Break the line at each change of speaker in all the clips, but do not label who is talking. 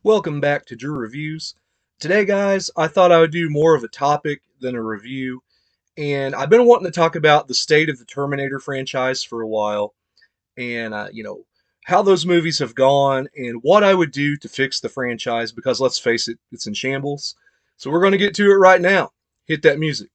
Welcome back to Drew Reviews. Today, guys, I thought I would do more of a topic than a review, and I've been wanting to talk about the state of the Terminator franchise for a while, and how those movies have gone, and what I would do to fix the franchise. Because let's face it, it's in shambles. So we're going to get to it right now. Hit that music.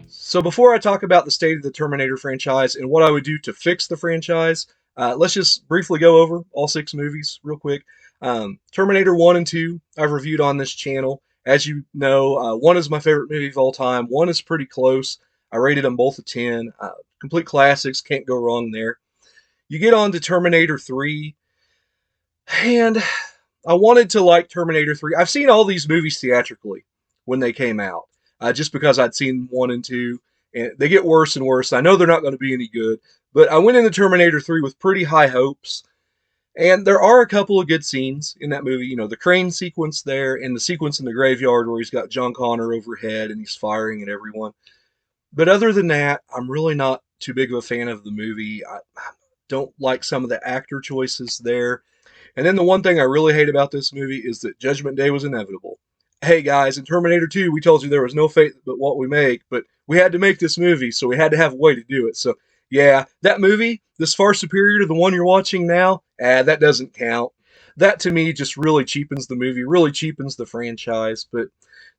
So before I talk about the state of the Terminator franchise and what I would do to fix the franchise, let's just briefly go over all six movies real quick. Terminator 1 and 2, I've reviewed on this channel. As you know, 1 is my favorite movie of all time. 1 is pretty close. I rated them both a 10. Complete classics, can't go wrong there. You get on to Terminator 3, and I wanted to like Terminator 3. I've seen all these movies theatrically when they came out, just because I'd seen 1 and 2, and they get worse and worse. I know they're not going to be any good, but I went into Terminator 3 with pretty high hopes, and there are a couple of good scenes in that movie. You know, the crane sequence there, and the sequence in the graveyard where he's got John Connor overhead and he's firing at everyone. But other than that, I'm really not too big of a fan of the movie. I don't like some of the actor choices there. And then the one thing I really hate about this movie is that Judgment Day was inevitable. Hey guys, in Terminator 2, we told you there was no fate but what we make, but we had to make this movie, so we had to have a way to do it. So, yeah, that movie, this far superior to the one you're watching now, that doesn't count. That to me just really cheapens the movie, really cheapens the franchise, but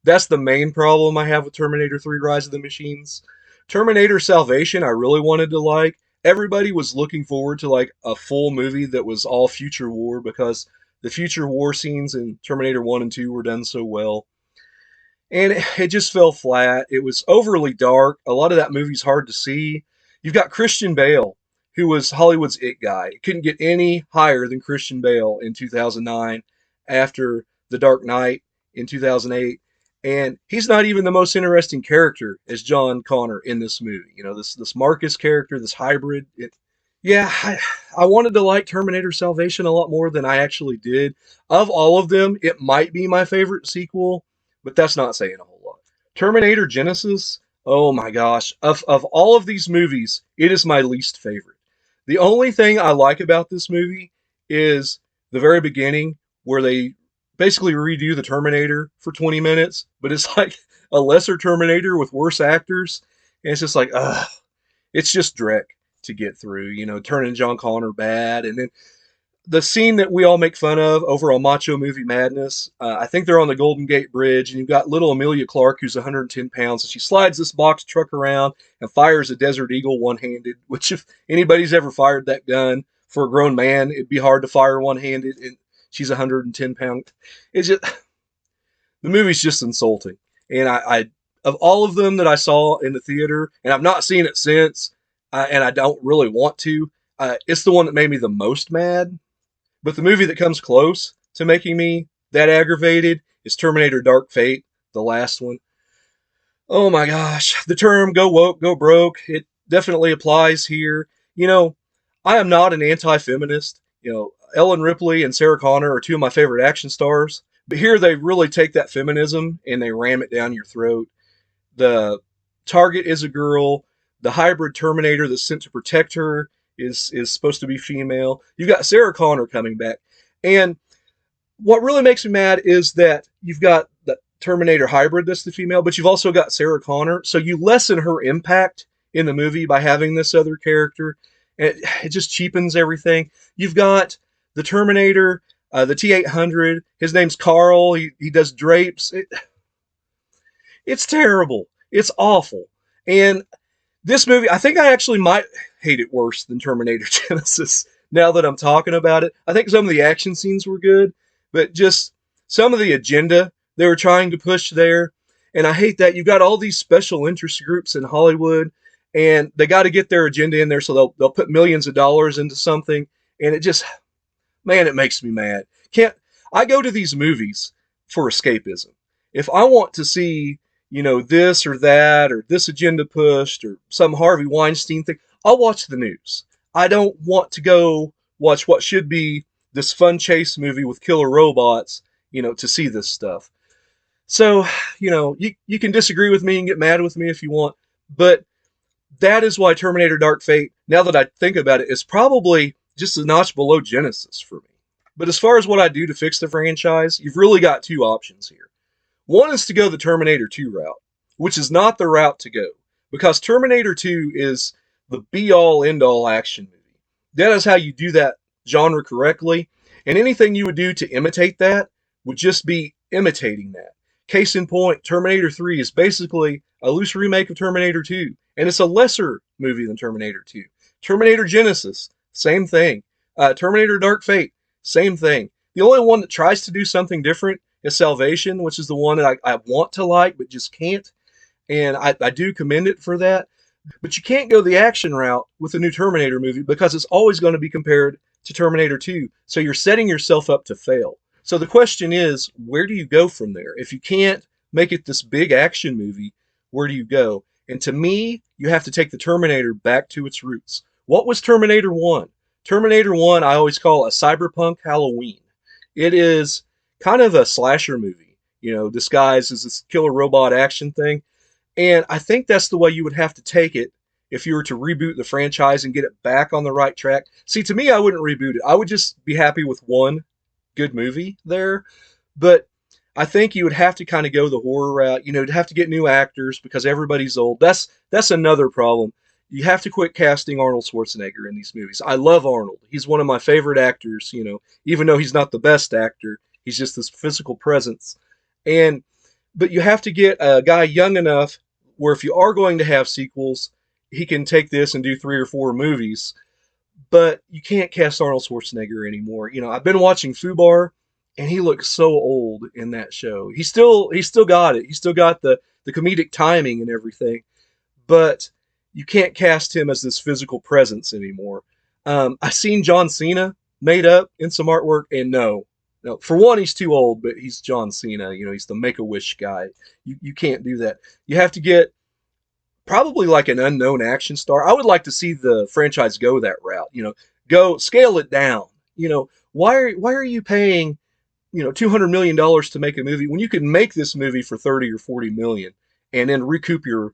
that's the main problem I have with Terminator 3 Rise of the Machines. Terminator Salvation, I really wanted to like. Everybody was looking forward to like a full movie that was all future war because the future war scenes in Terminator 1 and 2 were done so well. And it just fell flat. It was overly dark. A lot of that movie's hard to see. You've got Christian Bale, who was Hollywood's it guy. It couldn't get any higher than Christian Bale in 2009 after The Dark Knight in 2008. And he's not even the most interesting character as John Connor in this movie. You know, this Marcus character, this hybrid. I wanted to like Terminator Salvation a lot more than I actually did. Of all of them, it might be my favorite sequel, but that's not saying a whole lot. Terminator Genesis, oh my gosh. Of all of these movies, it is my least favorite. The only thing I like about this movie is the very beginning where they basically redo the Terminator for 20 minutes, but it's like a lesser Terminator with worse actors. And it's just like, ugh. It's just dreck to get through, you know, turning John Connor bad. And then the scene that we all make fun of over on Macho Movie Madness, I think they're on the Golden Gate Bridge, and you've got little Amelia Clark, who's 110 pounds, and she slides this box truck around and fires a Desert Eagle one-handed, which if anybody's ever fired that gun for a grown man, it'd be hard to fire one-handed, and she's 110 pounds. It's just, the movie's just insulting. And I of all of them that I saw in the theater, and I've not seen it since, and I don't really want to, it's the one that made me the most mad. But the movie that comes close to making me that aggravated is Terminator Dark Fate, the last one. Oh my gosh, the term go woke, go broke, it definitely applies here. You know, I am not an anti-feminist. You know, Ellen Ripley and Sarah Connor are two of my favorite action stars. But here they really take that feminism and they ram it down your throat. The target is a girl. The hybrid Terminator that's sent to protect her is supposed to be female. You've got Sarah Connor coming back. And what really makes me mad is that you've got the Terminator hybrid that's the female, but you've also got Sarah Connor. So you lessen her impact in the movie by having this other character. And it just cheapens everything. You've got the Terminator, the T-800. His name's Carl. He does drapes. It's terrible. It's awful. And this movie, I think I actually might hate it worse than Terminator Genesis now that I'm talking about it. I think some of the action scenes were good, but just some of the agenda they were trying to push there. And I hate that. You've got all these special interest groups in Hollywood, and they got to get their agenda in there, so they'll put millions of dollars into something. And it just, man, it makes me mad. I go to these movies for escapism. If I want to see, you know, this or that, or this agenda pushed, or some Harvey Weinstein thing, I'll watch the news. I don't want to go watch what should be this fun chase movie with killer robots, to see this stuff. So, you can disagree with me and get mad with me if you want, but that is why Terminator Dark Fate, now that I think about it, is probably just a notch below Genesis for me. But as far as what I do to fix the franchise, you've really got two options here. One is to go the Terminator 2 route, which is not the route to go, because Terminator 2 is the be all end all action movie. That is how you do that genre correctly, and anything you would do to imitate that would just be imitating that. Case in point, Terminator 3 is basically a loose remake of Terminator 2, and it's a lesser movie than Terminator 2. Terminator Genesis, same thing. Terminator Dark Fate, same thing. The only one that tries to do something different is Salvation, which is the one that I want to like but just can't. And I do commend it for that. But you can't go the action route with a new Terminator movie because it's always going to be compared to Terminator 2. So you're setting yourself up to fail. So the question is, where do you go from there? If you can't make it this big action movie, where do you go? And to me, you have to take the Terminator back to its roots. What was Terminator 1? Terminator 1 I always call a cyberpunk Halloween. It is kind of a slasher movie, disguised as this killer robot action thing. And I think that's the way you would have to take it if you were to reboot the franchise and get it back on the right track. See, to me, I wouldn't reboot it. I would just be happy with one good movie there. But I think you would have to kind of go the horror route. You'd have to get new actors because everybody's old. That's another problem. You have to quit casting Arnold Schwarzenegger in these movies. I love Arnold. He's one of my favorite actors, even though he's not the best actor. He's just this physical presence. But you have to get a guy young enough where if you are going to have sequels, he can take this and do 3 or 4 movies. But you can't cast Arnold Schwarzenegger anymore. I've been watching Fubar, and he looks so old in that show. He still got it. He still got the comedic timing and everything. But you can't cast him as this physical presence anymore. I've seen John Cena made up in some artwork, and no. For one, he's too old, but he's John Cena. He's the Make-A-Wish guy. You can't do that. You have to get probably like an unknown action star. I would like to see the franchise go that route. Go scale it down. Why are you paying $200 million to make a movie when you can make this movie for 30 or 40 million and then recoup your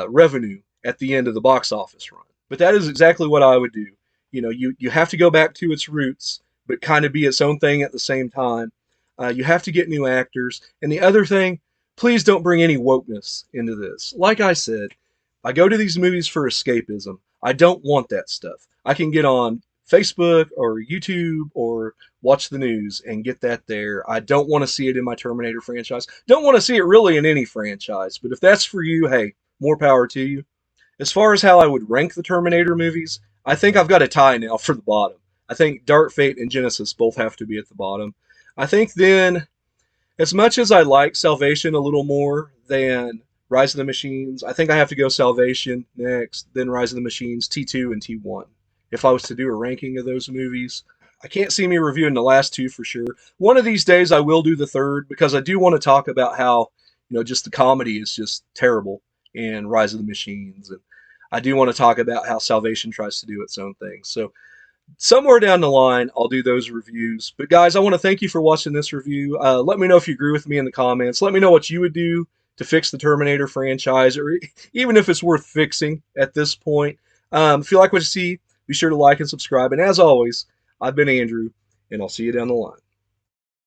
revenue at the end of the box office run? But that is exactly what I would do. You have to go back to its roots, but kind of be its own thing at the same time. You have to get new actors. And the other thing, please don't bring any wokeness into this. Like I said, I go to these movies for escapism. I don't want that stuff. I can get on Facebook or YouTube or watch the news and get that there. I don't want to see it in my Terminator franchise. Don't want to see it really in any franchise. But if that's for you, hey, more power to you. As far as how I would rank the Terminator movies, I think I've got a tie now for the bottom. I think Dark Fate and Genesis both have to be at the bottom. I think then, as much as I like Salvation a little more than Rise of the Machines, I think I have to go Salvation next, then Rise of the Machines, T2 and T1. If I was to do a ranking of those movies, I can't see me reviewing the last two for sure. One of these days I will do the third because I do want to talk about how, just the comedy is just terrible in Rise of the Machines. And I do want to talk about how Salvation tries to do its own thing. So somewhere down the line, I'll do those reviews. But guys, I want to thank you for watching this review. Let me know if you agree with me in the comments. Let me know what you would do to fix the Terminator franchise, or even if it's worth fixing at this point. If you like what you see, be sure to like and subscribe. And as always, I've been Andrew, and I'll see you down the line.